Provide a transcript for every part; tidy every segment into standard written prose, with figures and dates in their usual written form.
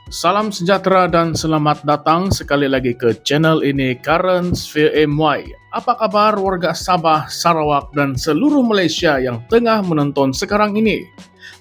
Salam sejahtera dan selamat datang sekali lagi ke channel ini Currents VMY. Apa kabar warga Sabah, Sarawak, dan seluruh Malaysia yang tengah menonton sekarang ini?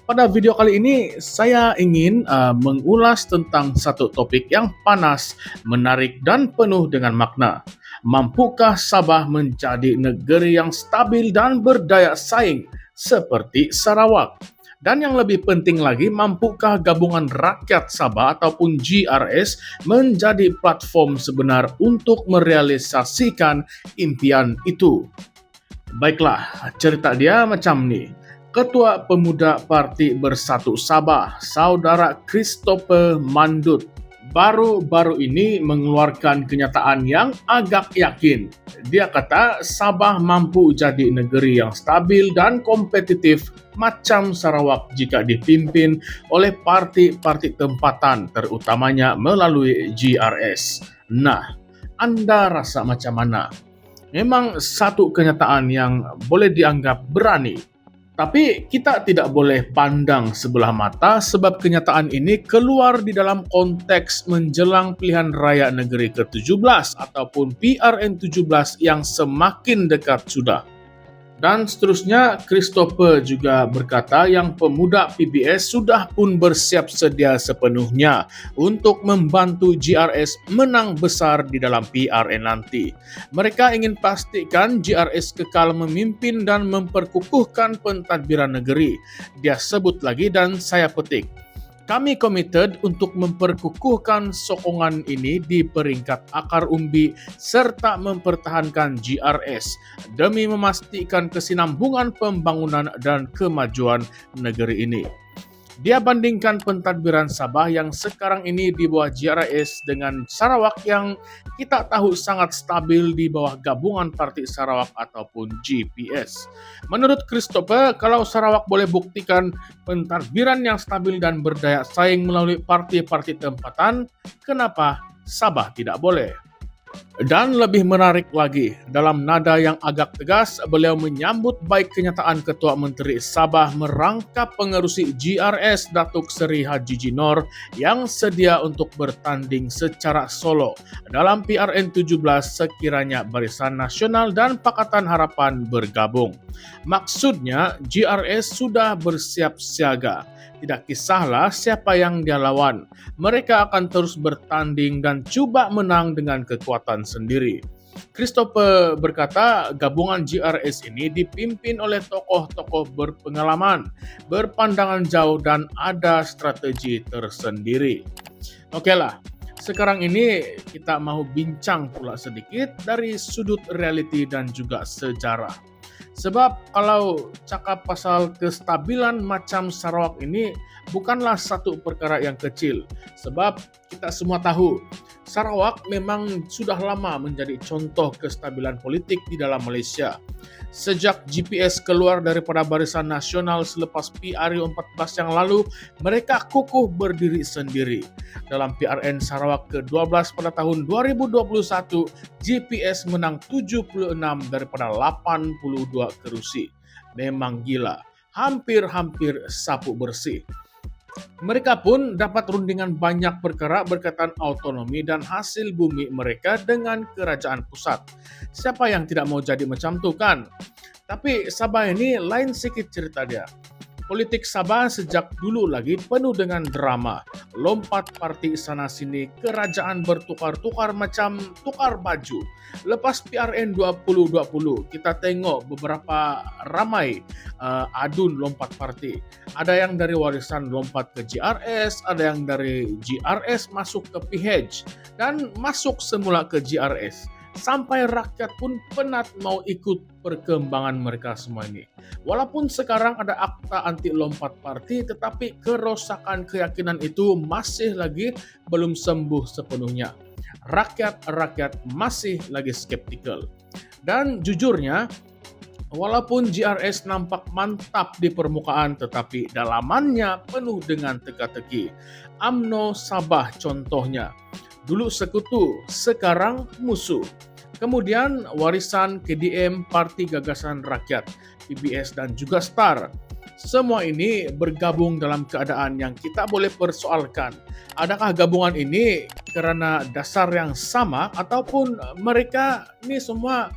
Pada video kali ini saya ingin mengulas tentang satu topik yang panas, menarik, dan penuh dengan makna. Mampukah Sabah menjadi negeri yang stabil dan berdaya saing seperti Sarawak? Dan yang lebih penting lagi, mampukah Gabungan Rakyat Sabah ataupun GRS menjadi platform sebenar untuk merealisasikan impian itu? Baiklah, cerita dia macam ni. Ketua Pemuda Parti Bersatu Sabah, Saudara Christopher Mandut, baru-baru ini mengeluarkan kenyataan yang agak yakin. Dia kata Sabah mampu jadi negeri yang stabil dan kompetitif macam Sarawak jika dipimpin oleh parti-parti tempatan, terutamanya melalui GRS. Nah, anda rasa macam mana? Memang satu kenyataan yang boleh dianggap berani. Tapi kita tidak boleh pandang sebelah mata sebab kenyataan ini keluar di dalam konteks menjelang pilihan raya negeri ke-17 ataupun PRN17 yang semakin dekat sudah. Dan seterusnya, Christopher juga berkata yang pemuda PBS sudah pun bersiap sedia sepenuhnya untuk membantu GRS menang besar di dalam PRN nanti. Mereka ingin pastikan GRS kekal memimpin dan memperkukuhkan pentadbiran negeri. Dia sebut lagi dan saya petik. Kami committed untuk memperkukuhkan sokongan ini di peringkat akar umbi serta mempertahankan GRS demi memastikan kesinambungan pembangunan dan kemajuan negeri ini. Dia bandingkan pentadbiran Sabah yang sekarang ini di bawah GRS dengan Sarawak yang kita tahu sangat stabil di bawah Gabungan Parti Sarawak ataupun GPS. Menurut Christopher, kalau Sarawak boleh buktikan pentadbiran yang stabil dan berdaya saing melalui parti-parti tempatan, kenapa Sabah tidak boleh? Dan lebih menarik lagi, dalam nada yang agak tegas, beliau menyambut baik kenyataan Ketua Menteri Sabah merangkap pengerusi GRS Datuk Seri Haji Jinor yang sedia untuk bertanding secara solo dalam PRN17 sekiranya Barisan Nasional dan Pakatan Harapan bergabung. Maksudnya, GRS sudah bersiap siaga. Tidak kisahlah siapa yang dia lawan, mereka akan terus bertanding dan coba menang dengan kekuatan sendiri. Christopher berkata gabungan GRS ini dipimpin oleh tokoh-tokoh berpengalaman, berpandangan jauh dan ada strategi tersendiri. Okeylah, sekarang ini kita mau bincang pula sedikit dari sudut realiti dan juga sejarah. Sebab kalau cakap pasal kestabilan macam Sarawak ini bukanlah satu perkara yang kecil. Sebab kita semua tahu Sarawak memang sudah lama menjadi contoh kestabilan politik di dalam Malaysia. Sejak GPS keluar daripada Barisan Nasional selepas PRU14 yang lalu, mereka kukuh berdiri sendiri. Dalam PRN Sarawak ke-12 pada tahun 2021, GPS menang 76 daripada 82 kerusi. Memang gila, hampir-hampir sapu bersih. Mereka pun dapat rundingan banyak perkara berkaitan autonomi dan hasil bumi mereka dengan kerajaan pusat. Siapa yang tidak mau jadi macam tu kan? Tapi Sabah ini lain sikit cerita dia. Politik Sabah sejak dulu lagi penuh dengan drama. Lompat parti sana-sini, kerajaan bertukar-tukar macam tukar baju. Lepas PRN 2020, kita tengok beberapa ramai adun lompat parti. Ada yang dari warisan lompat ke GRS, ada yang dari GRS masuk ke PH, dan masuk semula ke GRS. Sampai rakyat pun penat mau ikut perkembangan mereka semua ini. Walaupun sekarang ada akta anti lompat parti, tetapi kerosakan keyakinan itu masih lagi belum sembuh sepenuhnya. Rakyat masih lagi skeptikal. Dan jujurnya, walaupun GRS nampak mantap di permukaan, tetapi dalamannya penuh dengan teka-teki. UMNO Sabah contohnya. Dulu sekutu, sekarang musuh. Kemudian warisan KDM Parti Gagasan Rakyat, PBS dan juga STAR. Semua ini bergabung dalam keadaan yang kita boleh persoalkan. Adakah gabungan ini karena dasar yang sama ataupun mereka ini semua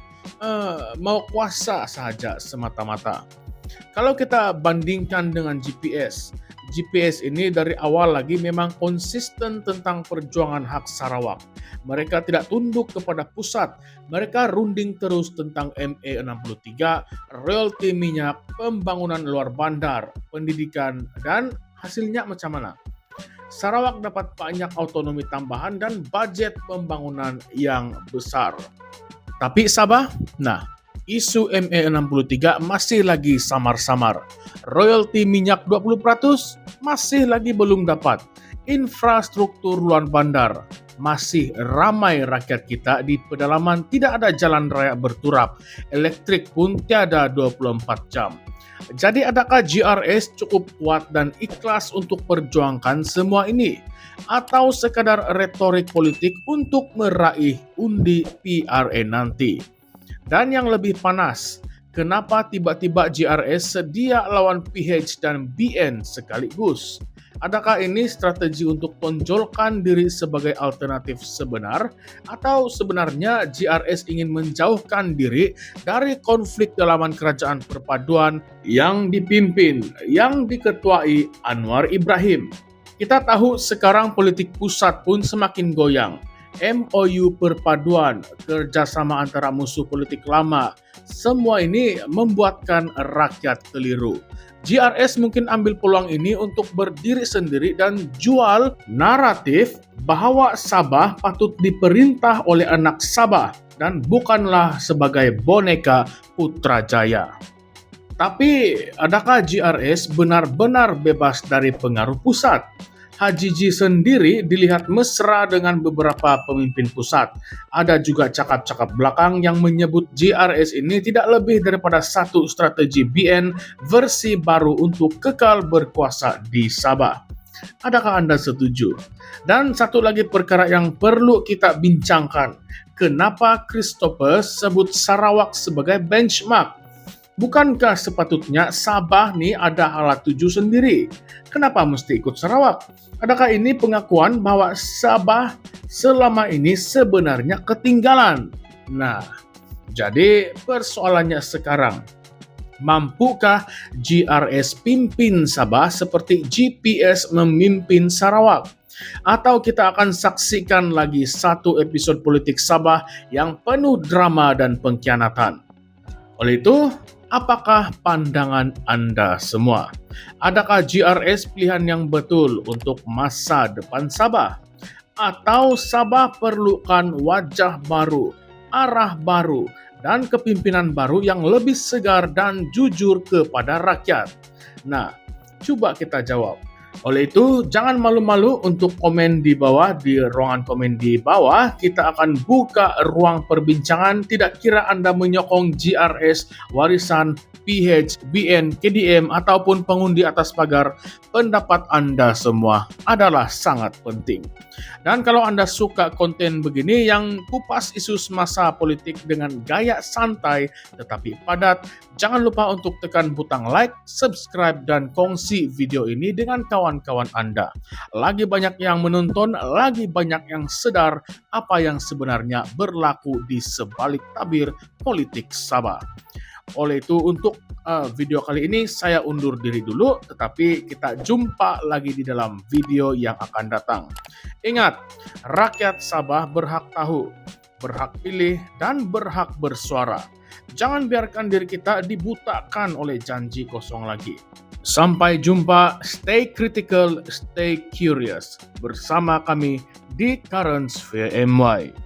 mau kuasa sahaja semata-mata? Kalau kita bandingkan dengan GPS ini dari awal lagi memang konsisten tentang perjuangan hak Sarawak. Mereka tidak tunduk kepada pusat. Mereka runding terus tentang MA63, royalti minyak, pembangunan luar bandar, pendidikan, dan hasilnya macam mana? Sarawak dapat banyak autonomi tambahan dan budget pembangunan yang besar. Tapi Sabah, isu MA63 masih lagi samar-samar. Royalti minyak 20% masih lagi belum dapat. Infrastruktur luar bandar masih ramai rakyat kita di pedalaman, tidak ada jalan raya berturap. Elektrik pun tiada 24 jam. Jadi adakah GRS cukup kuat dan ikhlas untuk perjuangkan semua ini? Atau sekadar retorik politik untuk meraih undi PRN nanti? Dan yang lebih panas, kenapa tiba-tiba GRS sedia lawan PH dan BN sekaligus? Adakah ini strategi untuk tonjolkan diri sebagai alternatif sebenar? Atau sebenarnya GRS ingin menjauhkan diri dari konflik dalaman kerajaan perpaduan yang dipimpin, yang diketuai Anwar Ibrahim? Kita tahu sekarang politik pusat pun semakin goyang. MOU perpaduan, kerjasama antara musuh politik lama, semua ini membuatkan rakyat keliru. GRS mungkin ambil peluang ini untuk berdiri sendiri dan jual naratif bahwa Sabah patut diperintah oleh anak Sabah dan bukanlah sebagai boneka Putrajaya. Tapi adakah GRS benar-benar bebas dari pengaruh pusat? Haji G sendiri dilihat mesra dengan beberapa pemimpin pusat. Ada juga cakap-cakap belakang yang menyebut GRS ini tidak lebih daripada satu strategi BN versi baru untuk kekal berkuasa di Sabah. Adakah Anda setuju? Dan satu lagi perkara yang perlu kita bincangkan. Kenapa Christopher sebut Sarawak sebagai benchmark? Bukankah sepatutnya Sabah nih ada alat tuju sendiri? Kenapa mesti ikut Sarawak? Adakah ini pengakuan bahwa Sabah selama ini sebenarnya ketinggalan? Jadi persoalannya sekarang, mampukah GRS pimpin Sabah seperti GPS memimpin Sarawak? Atau kita akan saksikan lagi satu episode politik Sabah yang penuh drama dan pengkhianatan? Oleh itu, apakah pandangan Anda semua? Adakah GRS pilihan yang betul untuk masa depan Sabah? Atau Sabah perlukan wajah baru, arah baru, dan kepimpinan baru yang lebih segar dan jujur kepada rakyat? Coba kita jawab. Oleh itu, jangan malu-malu untuk komen di bawah, di ruangan komen di bawah. Kita akan buka ruang perbincangan. Tidak kira Anda menyokong GRS, warisan, PH, BN, KDM, ataupun pengundi atas pagar, pendapat Anda semua adalah sangat penting. Dan kalau Anda suka konten begini yang kupas isu semasa politik dengan gaya santai tetapi padat, jangan lupa untuk tekan butang like, subscribe, dan kongsi video ini dengan kawan-kawan Anda. Lagi banyak yang menonton, lagi banyak yang sadar apa yang sebenarnya berlaku di sebalik tabir politik Sabah. Oleh itu, untuk video kali ini saya undur diri dulu, tetapi kita jumpa lagi di dalam video yang akan datang. Ingat, rakyat Sabah berhak tahu, berhak pilih, dan berhak bersuara. Jangan biarkan diri kita dibutakan oleh janji kosong lagi. Sampai jumpa, stay critical, stay curious. Bersama kami di Currents VMY.